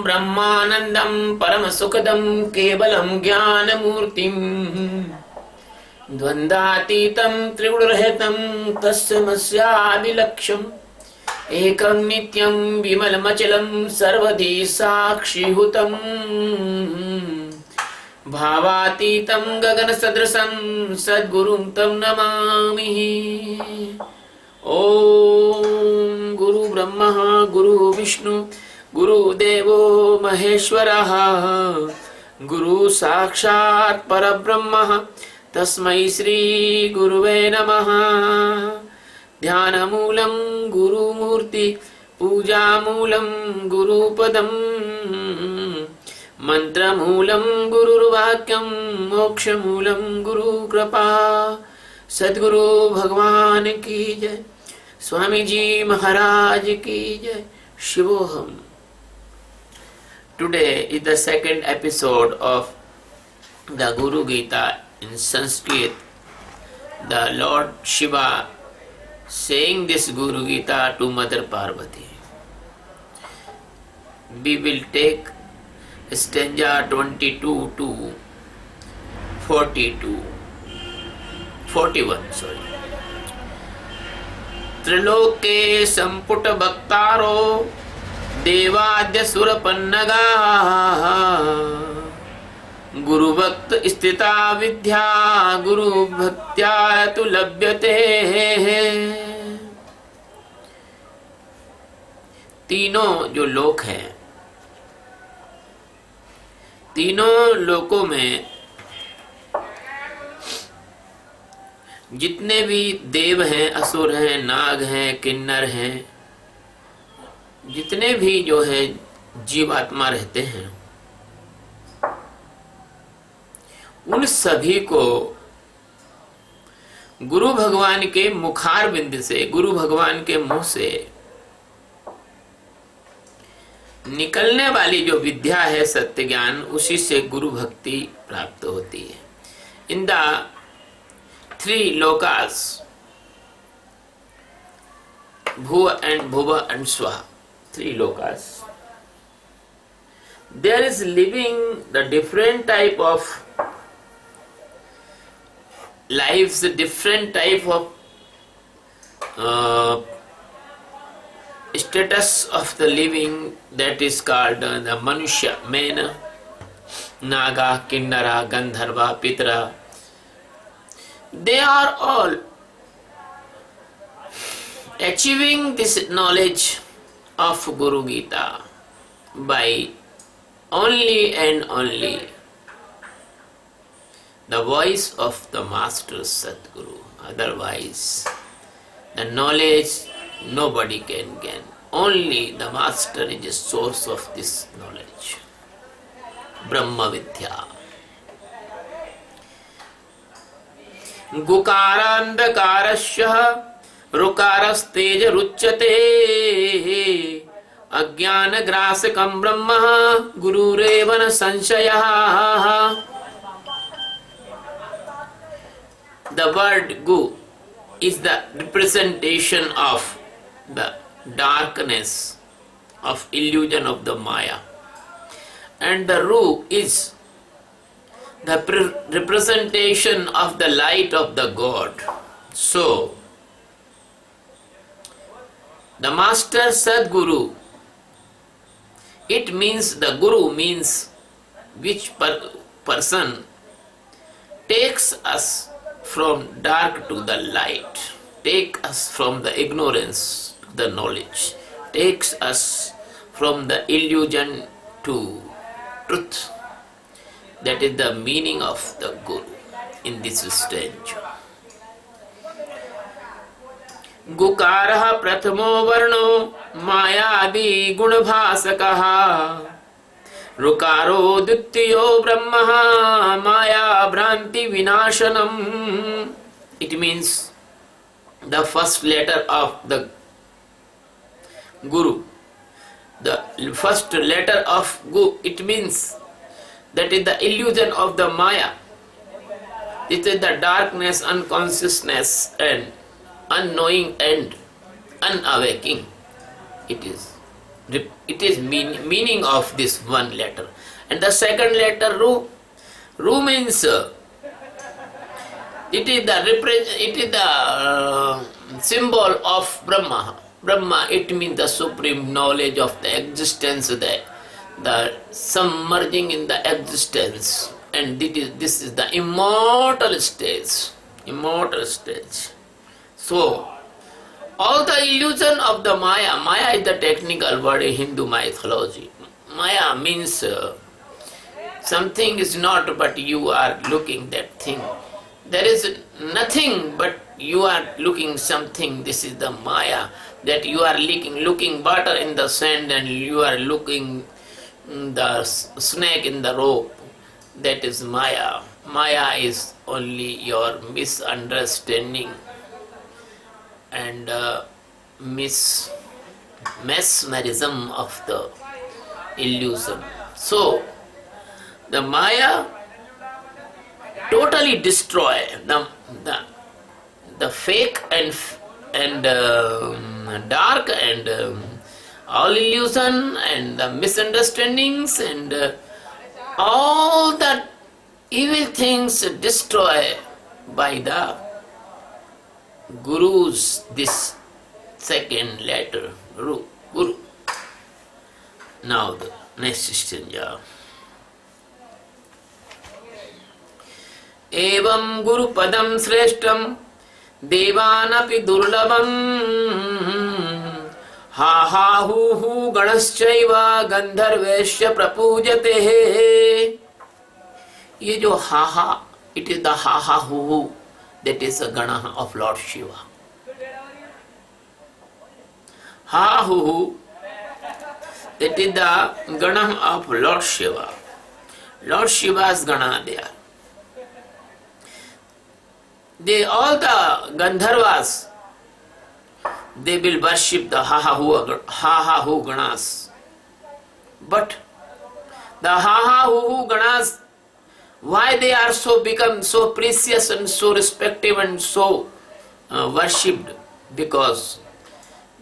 ब्रह्मानंदं परम सुखदं केवलं ज्ञानमूर्तिं द्वन्द्वातीतं त्रिगुणरहितं तस्मस्यादिलक्ष्यम् एकं नित्यं विमलमचलं सर्वधी साक्षिभूतं भावातीतं गगनसदृशं सद्गुरुं तं नमामि। ॐ गुरु ब्रह्मा गुरु विष्णु गुरुदेवो महेश्वरः गुरु साक्षात् परब्रह्मः तस्मै श्री गुरुवे नमः। ध्यानमूलं गुरुमूर्ति पूजामूलं गुरुपदं मंत्रमूलं गुरुर्वाक्यं मोक्षमूलं गुरुकृपा। सद्गुरु भगवान की जय, स्वामी जी महाराज की जय। शिवोहम। Today is the second episode of the Guru Gita in Sanskrit. The Lord Shiva saying this Guru Gita to Mother Parvati. We will take stanza 22 to 41. त्रिलोके संपुट भक्तारो देवाद्य सुरपन्नगा गुरु भक्त स्थिता विद्या गुरु भक्त्या तु लभ्यते। तीनों जो लोक हैं, तीनों लोकों में जितने भी देव हैं, असुर हैं, नाग हैं, किन्नर हैं, जितने भी जो है जीवात्मा रहते हैं, उन सभी को गुरु भगवान के मुखार बिंद से, गुरु भगवान के मुंह से निकलने वाली जो विद्या है सत्य ज्ञान, उसी से गुरु भक्ति प्राप्त होती है। In the three lokas, Bhuva and Bhuva and Swaha, three lokas, there is living the different type of lives, different type of status of the living, that is called the Manushya, Mena, Naga, Kinnara, Gandharva, Pitra. They are all achieving this knowledge of Guru Gita by only and only the voice of the Master Sadguru. Otherwise, the knowledge nobody can gain. Only the Master is the source of this knowledge. Brahma Vidya. गुकारांधकारस्य रुकारस्तेज रुच्यते अज्ञानग्रासकं ब्रह्म गुरुरेव न संशयः। The word gu is the representation of the darkness of illusion of the Maya, and the ru is the representation of the light of the God. So, the Master Sadguru, it means, the Guru means which person takes us from dark to the light, take us from the ignorance to the knowledge, takes us from the illusion to truth. That is the meaning of the Guru in this stanza. गुकारः प्रथमो वर्णो मायादि गुणभासकः रुकारो द्वितीयो ब्रह्मः माया भ्रांति विनाशनम्. It means the first letter of the Guru. The first letter of Gu, it means that is the illusion of the Maya. It is the darkness, unconsciousness and unknowing and unawaking. It is. It is meaning of this one letter. And the second letter Ru. Ru means it is the symbol of Brahma. Brahma, it means the supreme knowledge of the existence, the submerging in the existence, and this is the immortal stage. Immortal stage. So all the illusion of the Maya is the technical word in Hindu mythology. Maya means something is not, but you are looking that thing. There is nothing, but you are looking something. This is the Maya. That you are looking butter in the sand and you are looking the snake in the rope. That is Maya. Maya is only your misunderstanding and mesmerism of the illusion. So the Maya totally destroy the fake and dark and all illusion and the misunderstandings and all the evil things destroy by the Guru's this second letter Guru. Now the next stanza. एवं गुरुपदं श्रेष्ठं देवानपि दुर्लभं हा हा who गणश्चैव गंधर्वैश्च प्रपूजते. ये जो हा, it is the ha hu, that is a gana of Lord Shiva. Ha hu, that is the gana of Lord Shiva. Lord Shiva's gana there. All the Gandharvas, they will worship the ha hu ganas. But the ha hu ganas, why they are so become so precious and so respected and so worshipped? Because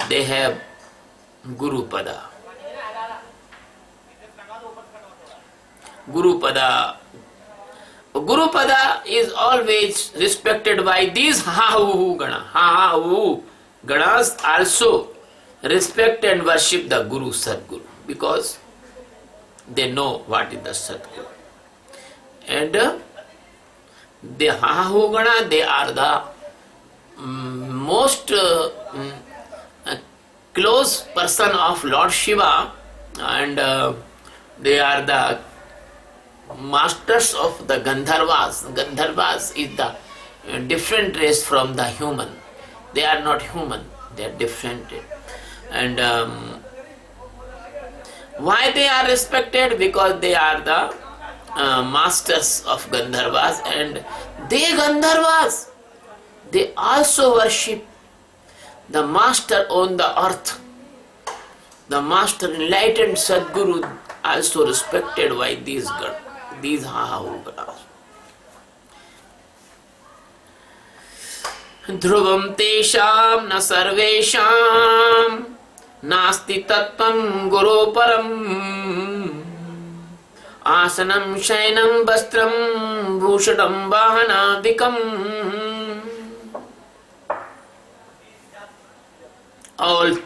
they have Guru Pada. Guru Pada. Guru Pada is always respected by these ha-hu gana. Ha-hu ganas also respect and worship the Guru Sadguru because they know what is the Sadguru. And the ha-hu gana, they are the most close person of Lord Shiva, and they are the masters of the Gandharvas. Gandharvas is the different race from the human. They are not human, they are different. And why they are respected? Because they are the masters of Gandharvas, and they Gandharvas, they also worship the master on the earth. The master enlightened Sadguru also respected by these ha-hu-ganas. Dhruvam tesham na sarvesham nasti tattvam guru param asanam shainam vastram bhushanam vahanadikam. All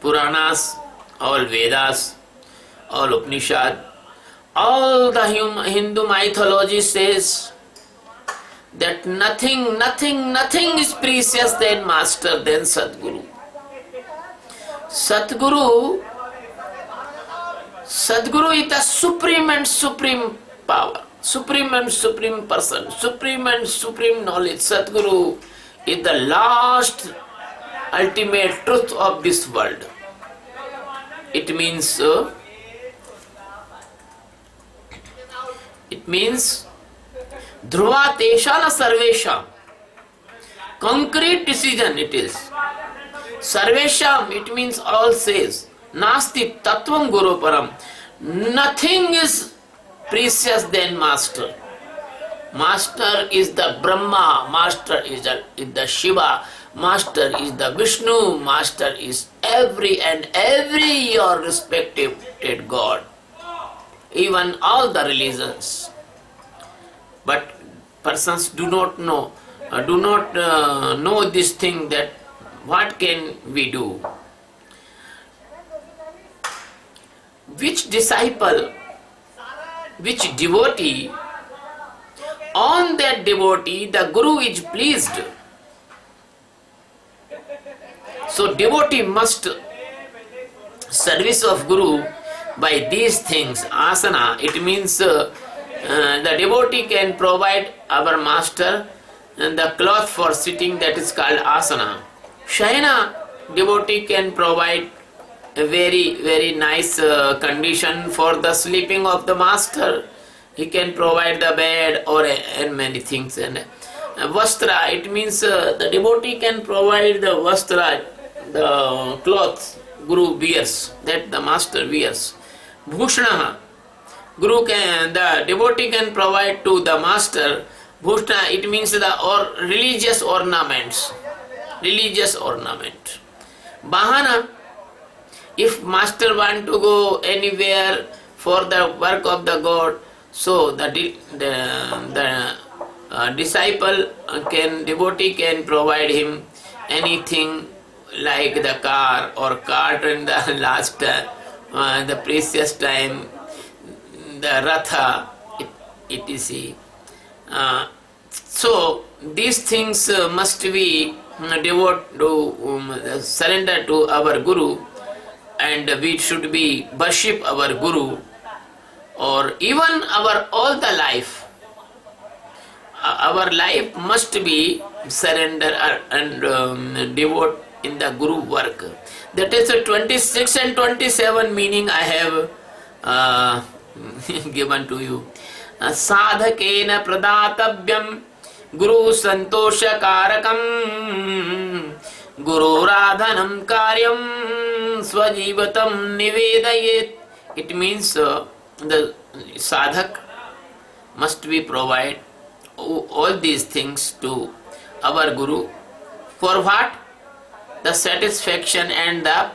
Puranas, all Vedas, all Upanishad, all the Hindu mythology says that nothing is precious than Master, than Sadguru. Sadguru is the supreme and supreme power, supreme and supreme person, supreme and supreme knowledge. Sadguru is the last ultimate truth of this world. It means Dhruva Teshana Sarvesham. Concrete decision it is. Sarvesham, it means all says. Nasti Tattvam Guru Param. Nothing is precious than Master. Master is the Brahma, Master is the Shiva, Master is the Vishnu, Master is every your respected God, even all the religions. But persons do not know this thing, that what can we do? Which disciple, which devotee, on that devotee the Guru is pleased. So devotee must service of Guru by these things. Asana, it means the devotee can provide our master the cloth for sitting, that is called asana. Shayana, devotee can provide a very nice condition for the sleeping of the master. He can provide the bed and many things. And vastra, it means the devotee can provide the vastra, the clothes Guru wears, that the master wears. Bhushana, the devotee can provide to the master. Bhushna, it means the religious ornaments. Religious ornament. Bahana, if master want to go anywhere for the work of the God, so the disciple devotee can provide him anything like the car or cart in the last the precious time, the ratha, etc. So these things must be devote to surrender to our Guru, and we should be worship our Guru, or even our all the life. Our life must be surrender and devote in the Guru work. That is 26 and 27 meaning I have given to you. Sadhakena pradatavyam Guru santoshakarakam Guru radhanam karyam swajivatam nivedayet. It means the sadhak must be provide all these things to our Guru. For what? The satisfaction and the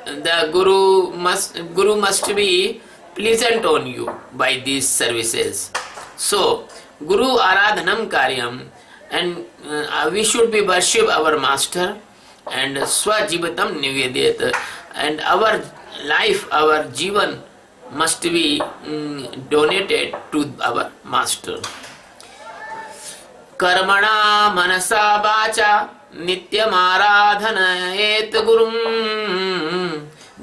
the Guru must be pleasant on you by these services. So Guru aradhanam karyam, and we should be worship our master, and swajivatam nivedyat, and our life, our jivan must be donated to our master. Karmana manasa vacha nityam aradhanayet gurum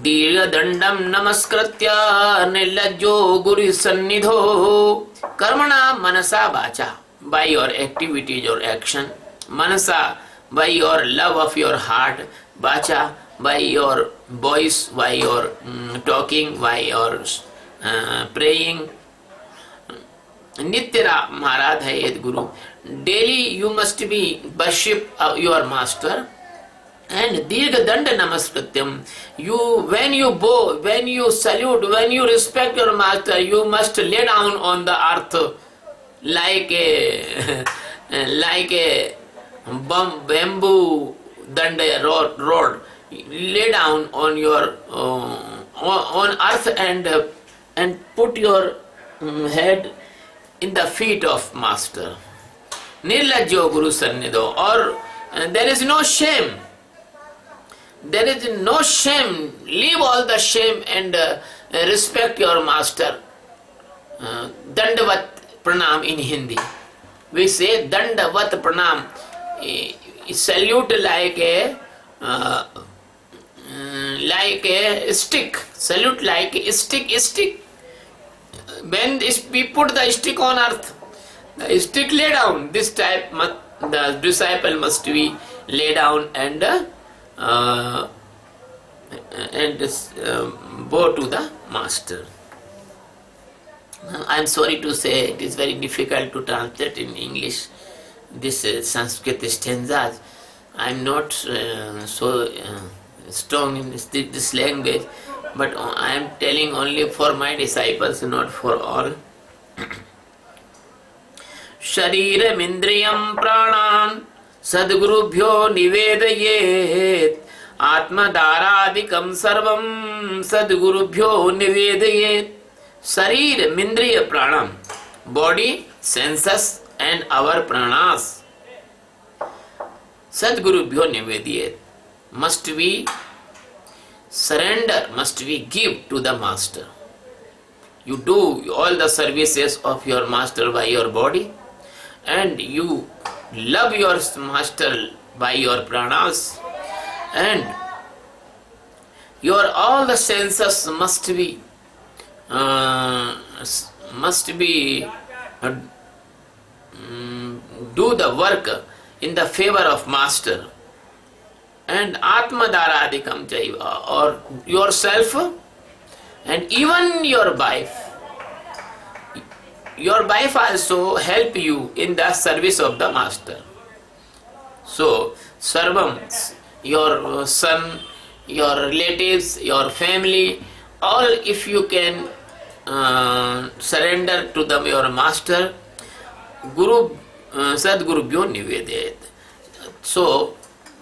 dirgha dandam namaskritya nirlajjo guru sannidho. Karmana manasa vacha, by your activities or action. Manasa, by your love of your heart. Vacha, by your voice, by your talking, by your praying. Nityara Maradhayet Guru. Daily you must be worship your master. And Dirgha Danda Namaskrityam. When you bow, when you salute, when you respect your master, you must lay down on the earth like a bamboo danda rod. Lay down on your on earth and put your head in the feet of master. Nirlajjo Guru Sannidho, or there is no shame. There is no shame. Leave all the shame and respect your master. Dandavat Pranam in Hindi. We say Dandavat Pranam. Salute like a stick. Salute like a stick. When we put the stick on earth, the stick lay down. This type, the disciple must be lay down and bow to the master. I am sorry to say it is very difficult to translate in English this Sanskrit stanzas. I am not so strong in this language, but I am telling only for my disciples, not for all. शरीरमिन्द्रियं प्राणान् सद्गुरुभ्यो निवेदयेत् आत्मदारादिकं सर्वं सद्गुरुभ्यो निवेदयेत्. Sharir, Mindriya, Pranam, body, senses and our pranas. Sadgurubhyo Nivediyet. Must we surrender, must we give to the master. You do all the services of your master by your body, and you love your master by your pranas, and your all the senses must be do the work in the favor of master. And atmadaradikam jaiva, or yourself and even your wife also help you in the service of the master. So sarvam, your son, your relatives, your family, all if you can surrender to them your master, Guru Sadgurubhyo Nivedayat. So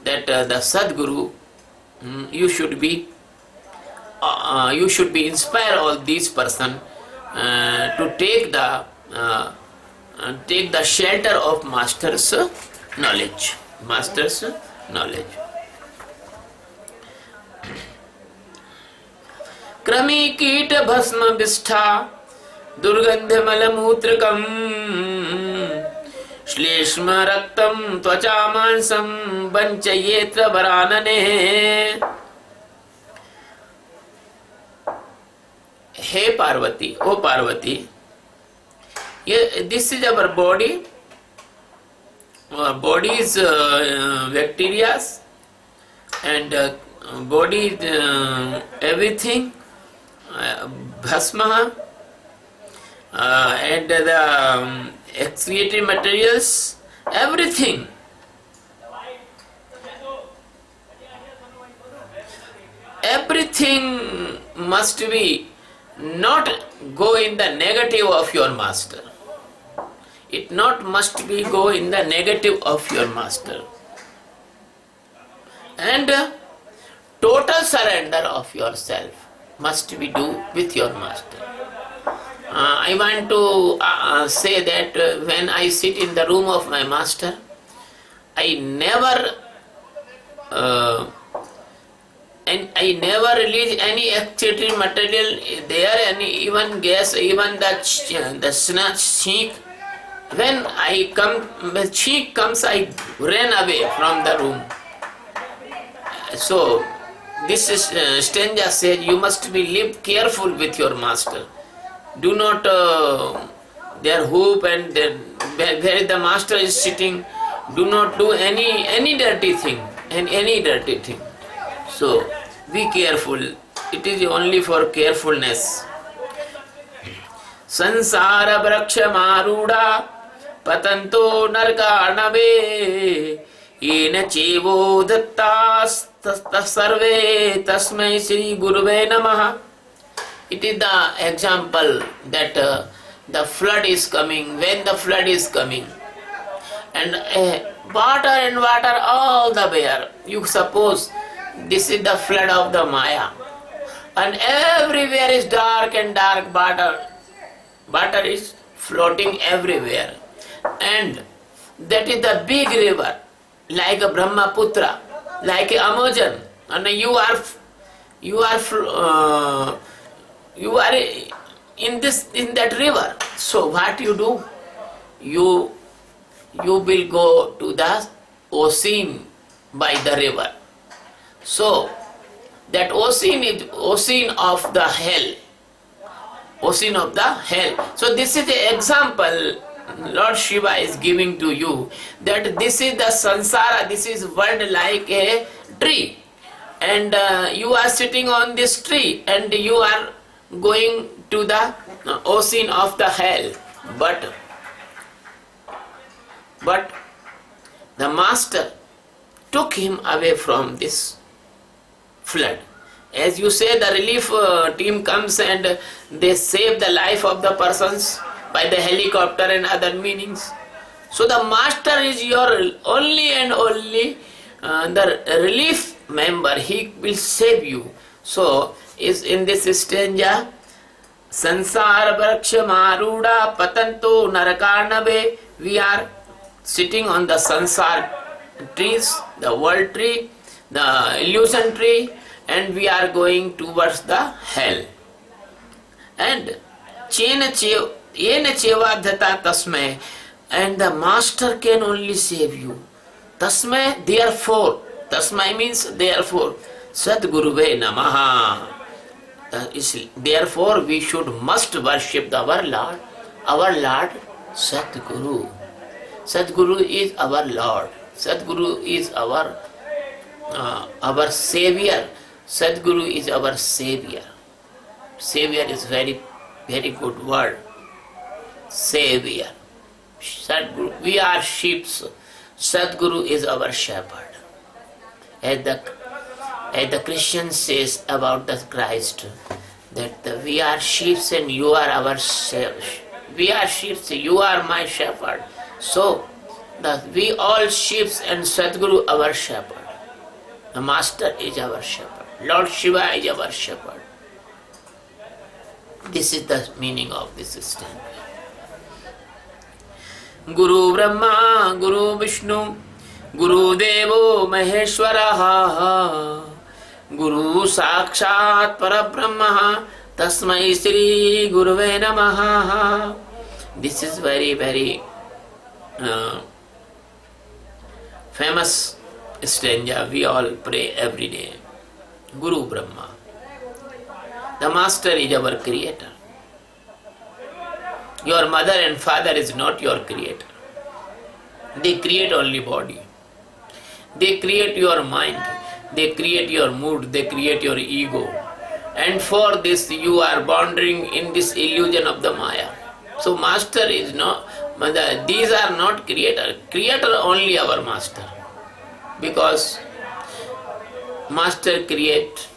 that the Sadguru, you should be inspire all these person to take the shelter of master's knowledge. Master's knowledge. क्रमी कीट भस्म विष्ठा दुर्गंध मलमूत्रकम श्लेष्म रक्तम त्वचा मांसम वंचयेत्र वरानने. हे पार्वती, ओ पार्वती, ये this is our body. Body is bacteria and body everything. Bhasma and the excreted materials, everything. Everything must be not go in the negative of your master. It not must be go in the negative of your master. And total surrender of yourself must be do with your master. I want to say that when I sit in the room of my master, I never release any excreted material there, and even gas, even the snatch. When I come, when cheek comes, I ran away from the room. So this is Stenja said, you must be live careful with your master. Do not their hoop and where the master is sitting. Do not do any dirty thing and any dirty thing. So be careful. It is only for carefulness. Sansara vraksha maruda patanto narkarnave yena chevo dattas sarve tasmai Sri Guruve Namaha. It is the example that the flood is coming. When the flood is coming, and water all the way. You suppose this is the flood of the Maya, and everywhere is dark and dark water. Water is floating everywhere, and that is the big river, like a Brahmaputra, like a Amazon, and you are in that river. So what you do? You will go to the ocean by the river. So that ocean is ocean of the hell. Ocean of the hell. So this is the example Lord Shiva is giving to you, that this is the samsara, this is world like a tree, and you are sitting on this tree and you are going to the ocean of the hell. But the master took him away from this flood. As you say, the relief team comes and they save the life of the persons by the helicopter and other meanings. So the master is your only and only the relief member. He will save you. So is in this stanza, Sansar Vraksha Maruda Patanto Narakarnave. We are sitting on the Sansar trees, the world tree, the illusion tree, and we are going towards the hell. And Yena Cheva Dhata Tasme, and the master can only save you. Tasme, therefore. Tasmai means therefore. Sadguruve Namaha. Therefore, we must worship our Lord. Our Lord, Sadguru. Sadguru is our Lord. Sadguru is our Savior. Sadguru is our Savior. Savior is very, very good word. Savior. Sadguru. We are sheep. Sadguru is our shepherd. As the Christian says about the Christ, that we are sheep and you are our shepherd. We are sheep, you are my shepherd. So, we all sheep and Sadguru our shepherd. The Master is our shepherd. Lord Shiva is our shepherd. This is the meaning of this stanza. Guru Brahma, Guru Vishnu, Guru Devo Maheshwara, Guru Sakshat Parabrahma, Tasmai Sri Guruve Namaha. This is very, very famous stanza. We all pray every day. Guru Brahma. The Master is our creator. Your mother and father is not your creator. They create only body. They create your mind. They create your mood. They create your ego. And for this you are wandering in this illusion of the Maya. So Master is not, these are not creator. Creator only our Master. Because Master create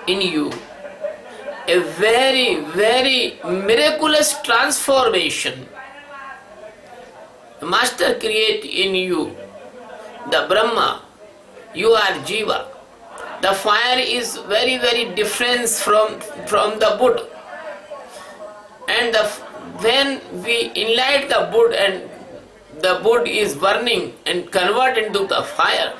in you a very, very miraculous transformation. Master create in you the Brahma. You are Jiva. The fire is very, very different from the wood. And when we enlight the wood and the wood is burning and convert into the fire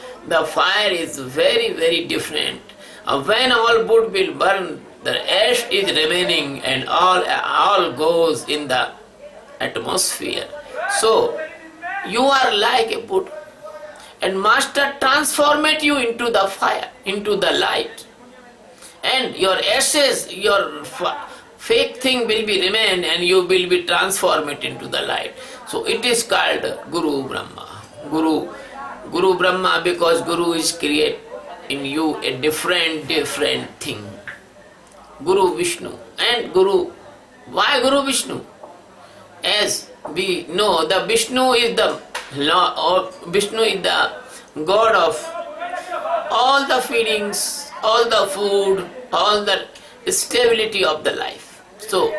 is very, very different. When all wood will burn, the ash is remaining and all goes in the atmosphere. So, you are like a wood. And Master transformate you into the fire, into the light. And your ashes, your fake thing will be remain and you will be transformed into the light. So it is called Guru Brahma. Guru Brahma, because Guru is create in you a different thing. Guru Vishnu and Guru. Why Guru Vishnu? As we know, the Vishnu is the God of all the feelings, all the food, all the stability of the life. So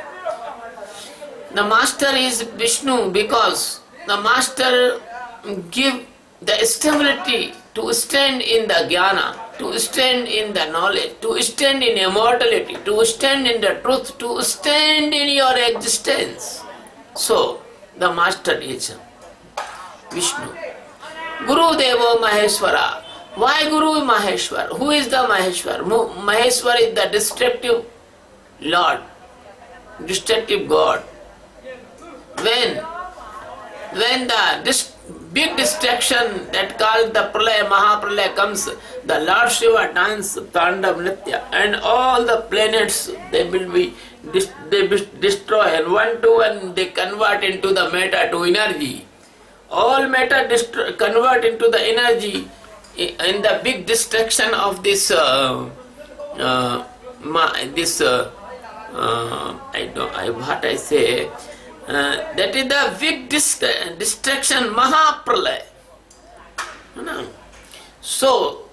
the Master is Vishnu because the Master give the stability to stand in the jnana, to stand in the knowledge, to stand in immortality, to stand in the truth, to stand in your existence. So the Master is Vishnu. Guru Devo Maheshwara. Why Guru Maheshwar? Who is the Maheshwar? Maheshwar is the destructive Lord, destructive God. When the big destruction that called the Pralaya, Mahapralaya comes, the Lord Shiva dance Tandav Nritya and all the planets they will be destroyed and one to one they convert into the matter to energy. All matter convert into the energy in the big destruction of this that is the big destruction, Mahapralaya. So,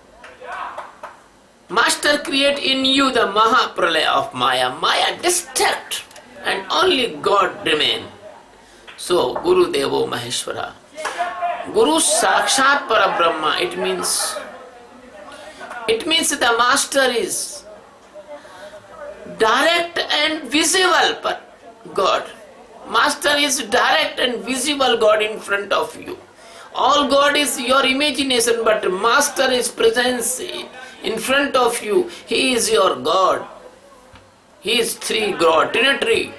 Master create in you the Mahapralaya of Maya. Maya destruct and only God remain. So Guru Devo Maheshwara. Guru Sakshat Parabrahma, it means the master is direct and visible God. Master is direct and visible God in front of you. All God is your imagination, but master is presence in front of you. He is your God. He is three God, Trinity.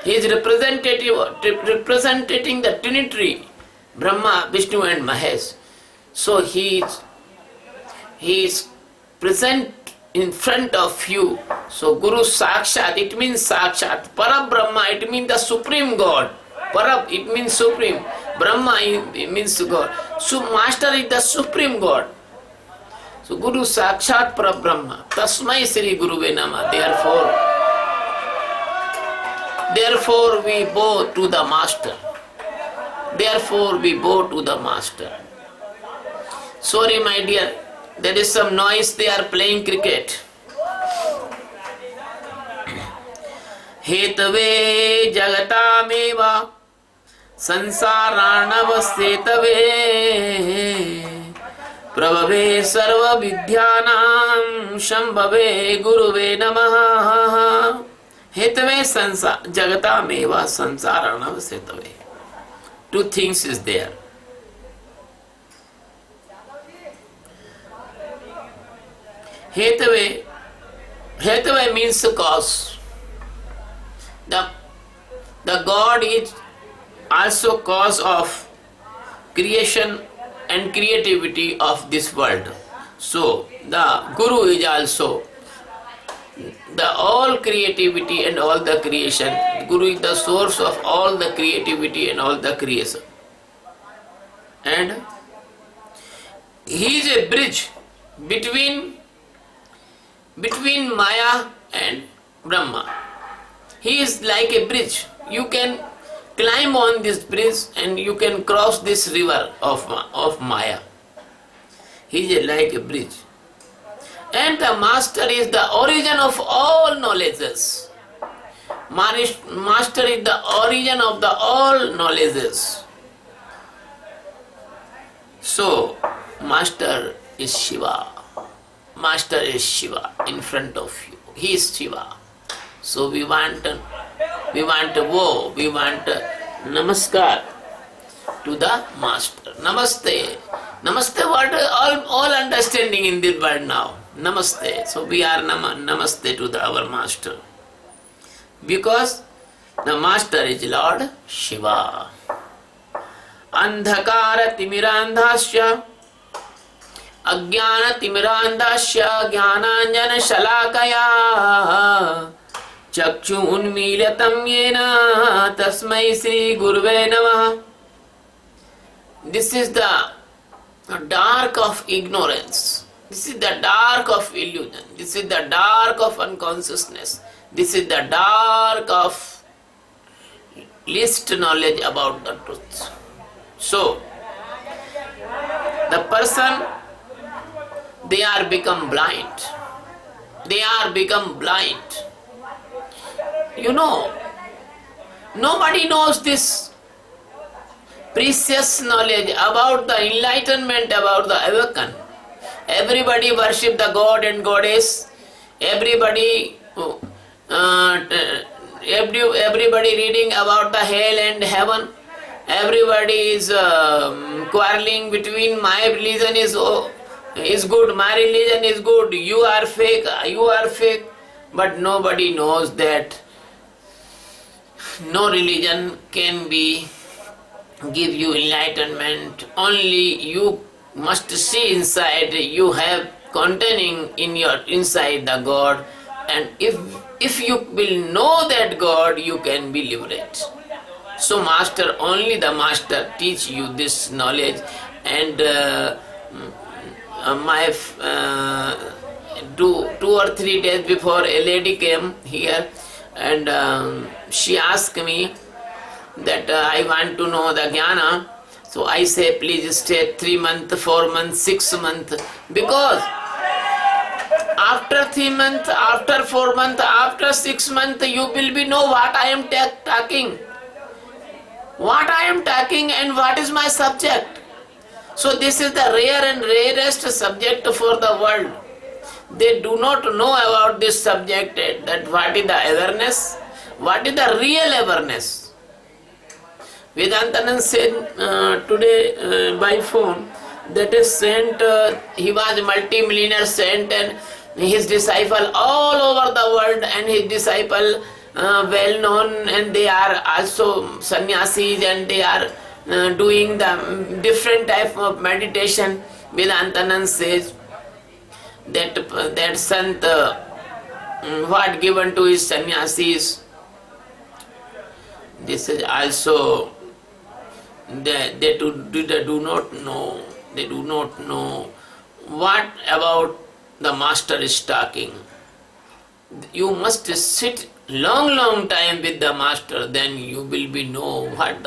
He is representing the Trinity, Brahma, Vishnu and Mahesh. So he is present in front of you. So Guru Sakshat, it means Sakshat. Parabrahma, it means the Supreme God. Parab, it means Supreme. Brahma, it means God. So Master is the Supreme God. So Guru Sakshat Parabrahma. Tasmai Sri Guruve Namah. Therefore we bow to the Master. Therefore we bow to the Master. Sorry my dear, there is some noise, they are playing cricket. Hetave jagatameva sansaranavasetave prabhave sarva vidyanam shambhave guruve namaha. Hetave jagatameva sansaranavasetave. Two things is there. Hetave means the cause. The God is also cause of creation and creativity of this world. So the Guru is also the all creativity and all the creation. Guru is the source of all the creativity and all the creation. And he is a bridge between Maya and Brahma. He is like a bridge. You can climb on this bridge and you can cross this river of Maya. He is like a bridge. And the Master is the origin of all knowledges. Master is the origin of the all knowledges. So, Master is Shiva. Master is Shiva in front of you. He is Shiva. So we want namaskar to the Master. Namaste. Namaste, what all understanding in this word now. Namaste. So we are namaste to our Master. Because the Master is Lord Shiva. Andhakara timirandhasya Ajnana timirandasya jnananjana shalakaya Chakshu unmilatam yena tasmai Sri Guruve Namah. This is the dark of ignorance. This is the dark of illusion. This is the dark of unconsciousness. This is the dark of least knowledge about the truth. So, the person, they are become blind. They are become blind. You know, nobody knows this precious knowledge about the enlightenment, about the awaken. Everybody worship the God and Goddess. Everybody reading about the hell and heaven. Everybody is quarreling between my religion is good, my religion is good, you are fake. But nobody knows that no religion can give you enlightenment. Only you must see inside. You have containing in your inside the God, and if you will know that God, you can be liberated. So Master, only the Master teach you this knowledge. And two or 3 days before, a lady came here and she asked me that I want to know the jnana. So I say, please stay 3 months, 4 months, 6 months, because After 3 months, after 4 months, after 6 months, you will be know what I am talking. What I am talking and what is my subject. So this is the rare and rarest subject for the world. They do not know about this subject, that what is the awareness, what is the real awareness. Vedantanand said today by phone that is saint, he was multi-millionaire saint and his disciple all over the world, and his disciple well known, and they are also sannyasis, and they are doing the different type of meditation. Vedantanand says that sant what given to his sannyasis, this is also they do not know. They do not know what about the master is talking. You must sit long time with the master, then you will be know what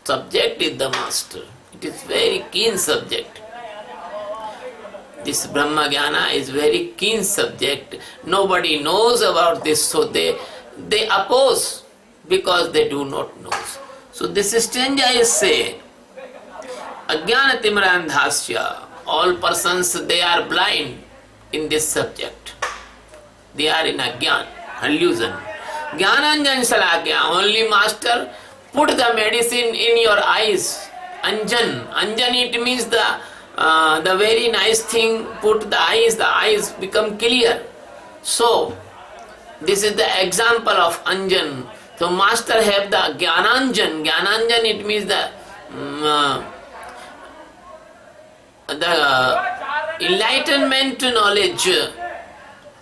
subject is the master. It is very keen subject. This Brahma Jnana is very keen subject. Nobody knows about this, so they oppose because they do not know. So this stranger is say, Ajnana Timrandhasya, all persons they are blind in this subject. They are in ajnana, illusion. Jnananjan Salakya, only master put the medicine in your eyes. Anjan, Anjan it means the very nice thing, put the eyes become clear. So, this is the example of Anjan. So, master have the Jnananjan. Jnananjan it means the enlightenment knowledge.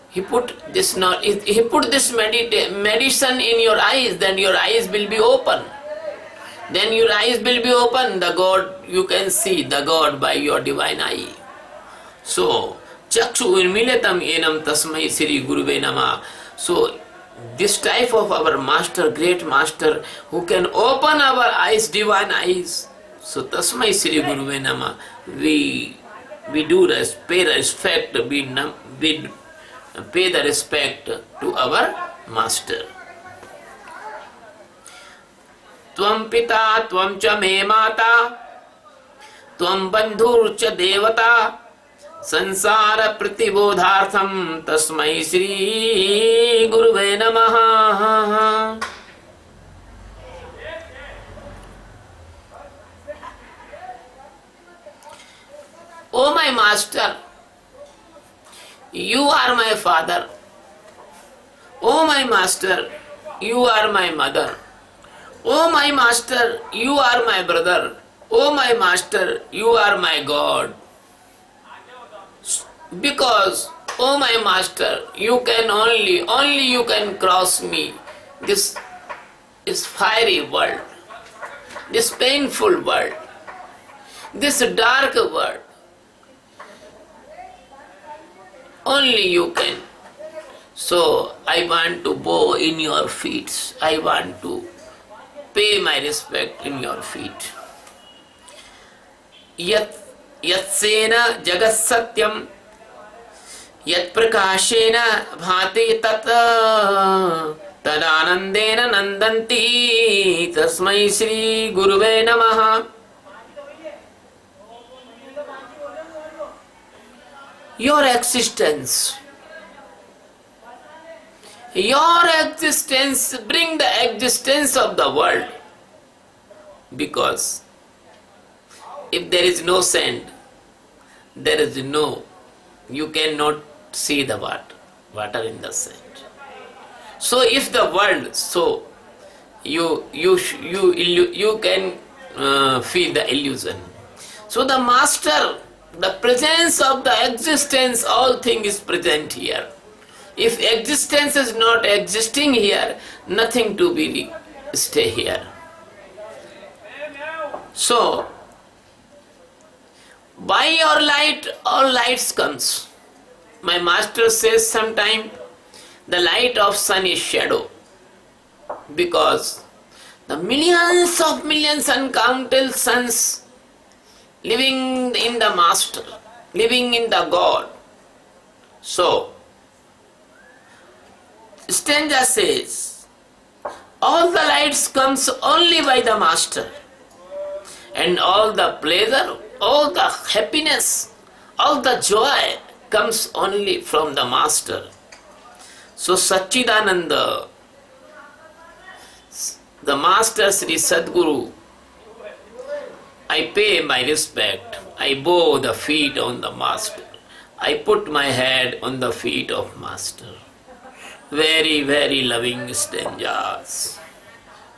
He put this medicine in your eyes, then your eyes will be open. Then your eyes will be open, the God, you can see the God by your divine eye. So, Chakshu Urmilatam Enam Tasmai Sri Guruve Nama. So, this type of our master, great master, who can open our eyes, divine eyes. So, Tasmai Sri Guruve Nama. We do pay respect, we pay the respect to our master. Tvam pita, tvam cha me mata, tvam bandhur cha devata, sansara pratibodhartham tasmai Sri Guruve Namaha. O my master, you are my father. O my master, you are my mother. O my master, you are my brother. O my master, you are my God. Because, O my master, you can only you can cross me. This fiery world, this painful world, this dark world. Only you can. So, I want to bow in your feet. I want to pay my respect in your feet. Yat sena jagat satyam, yat prakashena bhati tata, tadanandena nandanti, tasmai Sri Guruve Namaha. Your existence bring the existence of the world. Because if there is no sand, there is you cannot see the water in the sand. So if the world, so you can feel the illusion. So the master, the presence of the existence, all thing is present here. If existence is not existing here, nothing to be stay here. So, by your light, all lights comes. My master says sometime, the light of sun is shadow. Because the millions of millions uncountable suns living in the master, living in the God. So stanza says, all the lights comes only by the master, and all the pleasure, all the happiness, all the joy comes only from the master. So Satchidananda, the master Sri Sadguru, I pay my respect, I bow the feet on the master, I put my head on the feet of master. Very, very loving stanzas.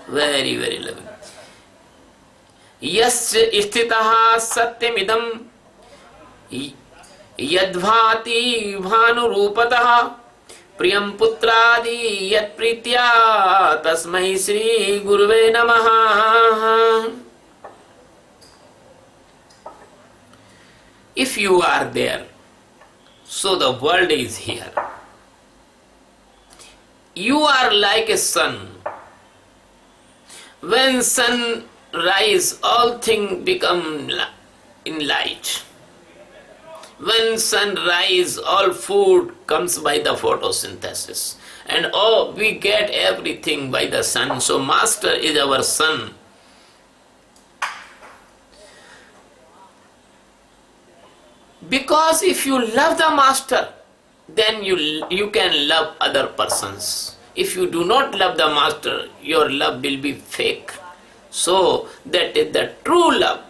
Very, very loving. यस्य स्थितः सत्यमिदं यद्भाति भानुरूपतः प्रियं पुत्रादि यत्प्रीत्या तस्मै श्री गुरुवे नमः. If you are there, so the world is here. You are like a sun. When sun rise, all things become in light. When sun rise, all food comes by the photosynthesis, and we get everything by the sun. So master is our sun. Because if you love the master, then you can love other persons. If you do not love the master, your love will be fake. So that is the true love.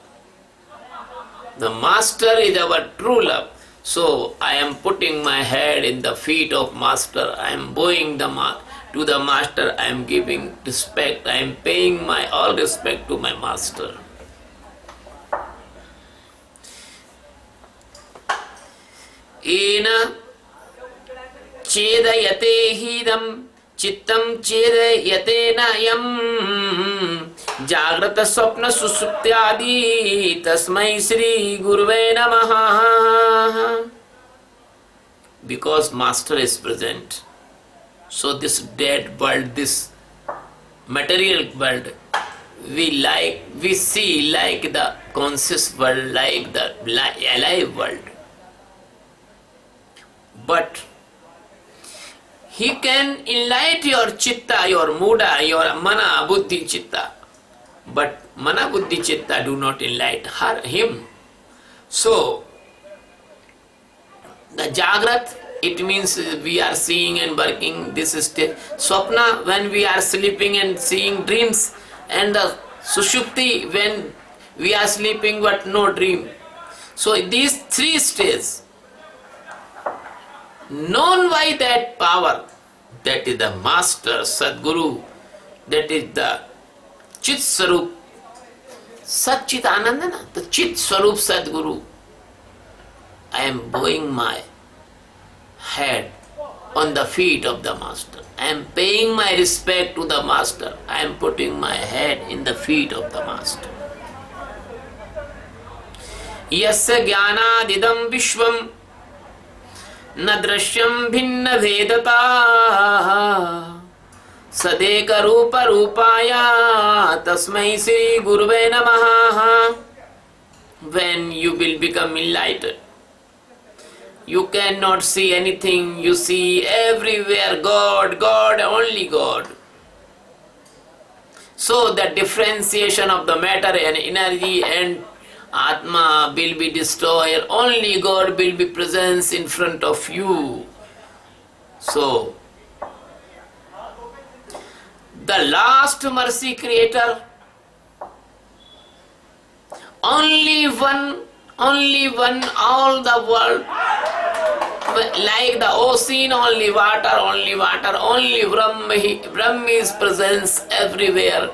The master is our true love. So I am putting my head in the feet of master. I am bowing to the master. I am giving respect. I am paying my all respect to my master. Ena chedayate hidam chittam chedayate nayam jagrata swapna susuptyadi tasmai Sri Guruve Namaha. Because master is present, so this dead world, this material world, we see like the conscious world, like the alive world. But he can enlighten your chitta, your muda, your mana, buddhi, chitta. But mana, buddhi, chitta do not enlighten him. So, the Jagrat, it means we are seeing and working this state. Swapna, when we are sleeping and seeing dreams. And the Sushupti, when we are sleeping but no dream. So, these three stages, known by that power, that is the master Sadguru, that is the Chit Swarup, Satchit Anandana, the Chit Swarup Sadguru. I am bowing my head on the feet of the master. I am paying my respect to the master. I am putting my head in the feet of the master. Yasya jnanadidam vishvam न दृश्यम भिन्न भेदता सदेक रूप रूपाया तस्मै श्री गुरुवे नमः. When you will become enlightened, you cannot see anything. You see everywhere God, God, only God. So the differentiation of the matter and energy and Atma will be destroyed, only God will be present in front of you. So, the last mercy creator, only one, all the world, like the ocean, only water, only Brahma is presence everywhere.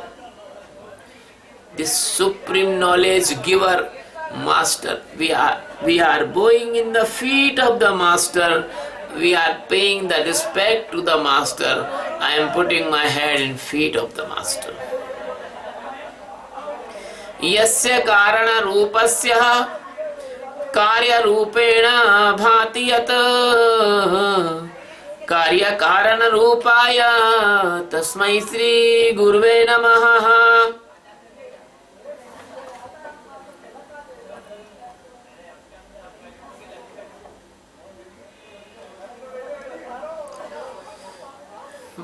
This supreme knowledge giver, master, we are bowing in the feet of the master. We are paying the respect to the master. I am putting my head in feet of the master. Yasya karana rupasya karya rupena bhati yat karya karana rupaya tasmai Sri Guruve Namaha.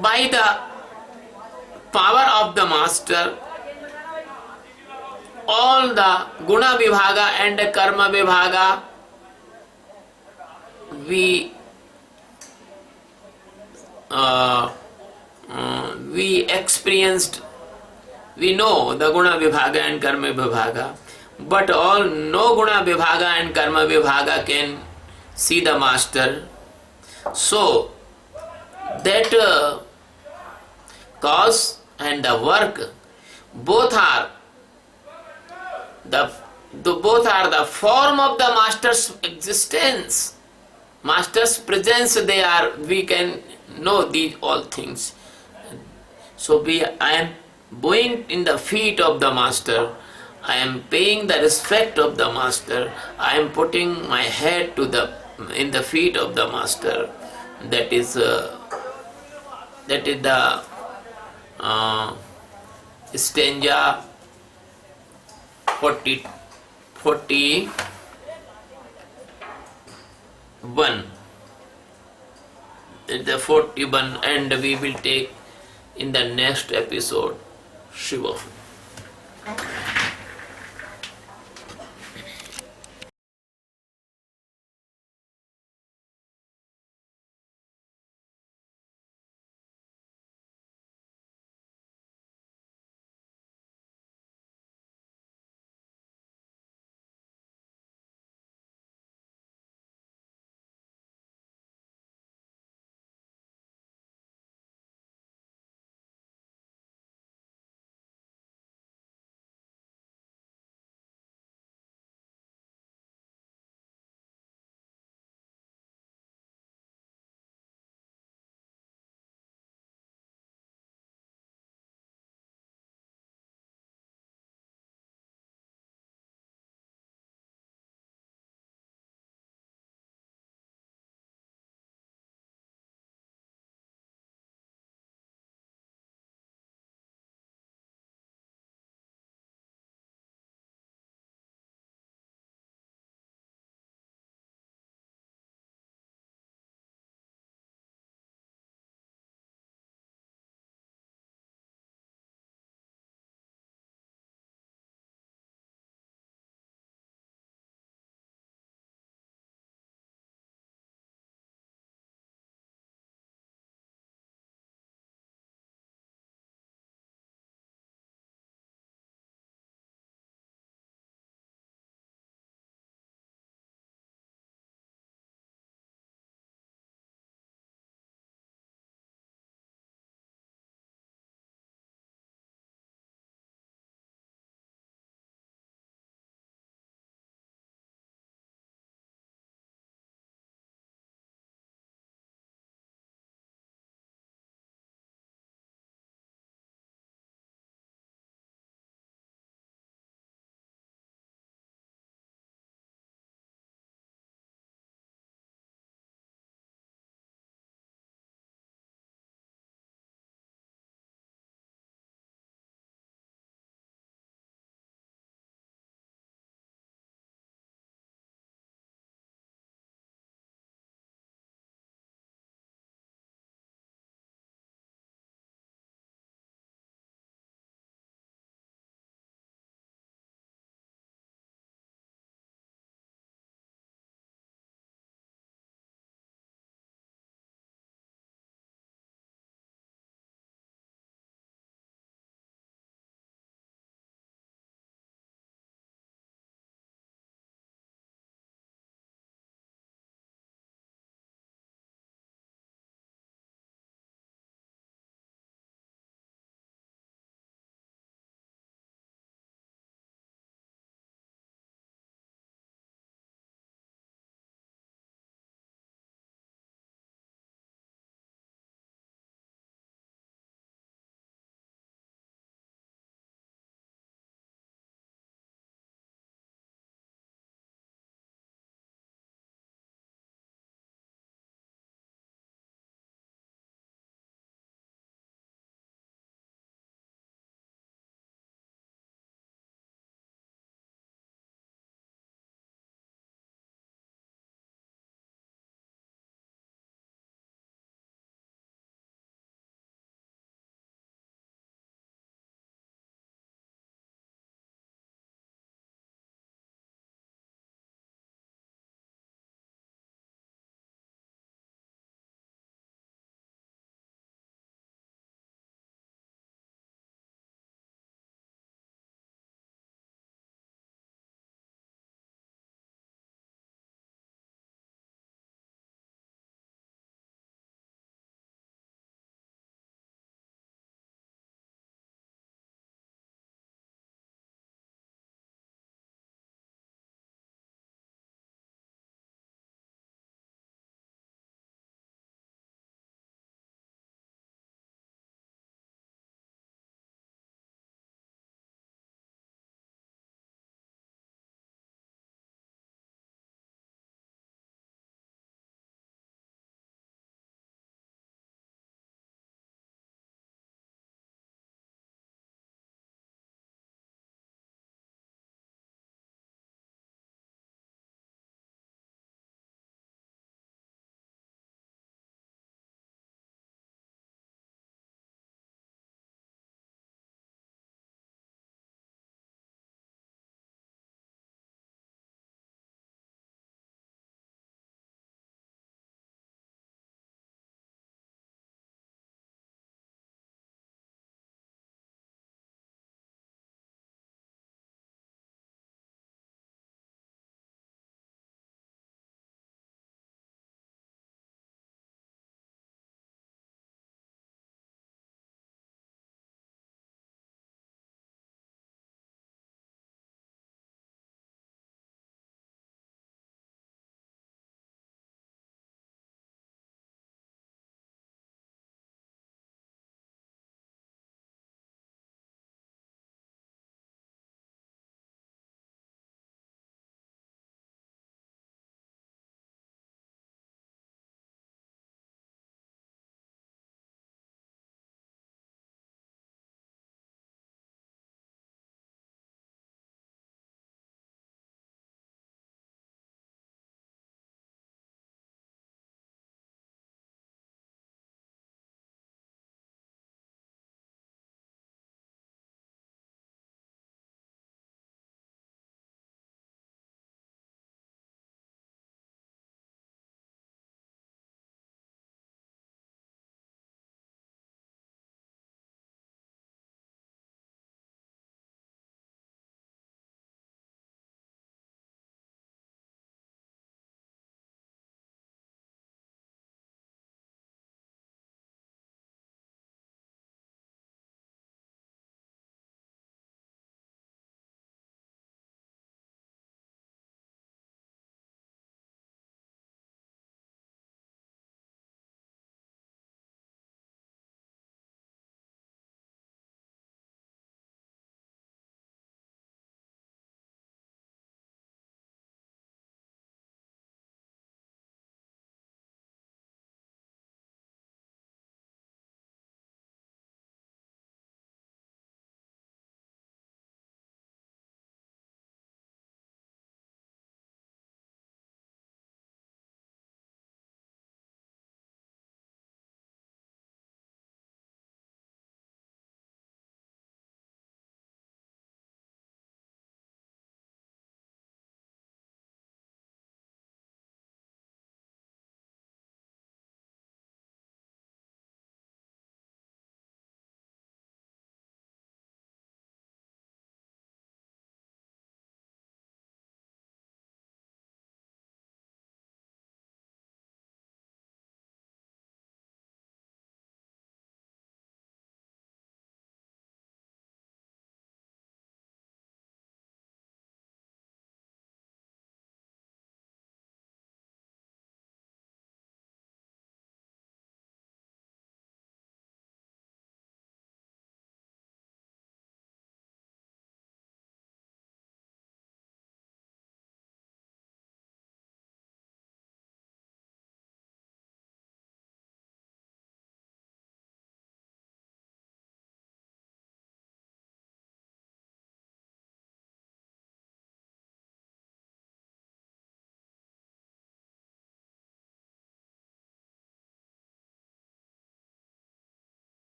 by the power of the master, all the guna vibhaga and karma vibhaga we experienced, we know the guna vibhaga and karma vibhaga, but all no guna vibhaga and karma vibhaga can see the master. So that cause and the work both are the form of the master's existence, master's presence. They are, we can know these all things. So I am bowing in the feet of the master, I am paying the respect of the master, I am putting my head in the feet of the master. That is the stanza 41. The 41, and we will take in the next episode. Shiva.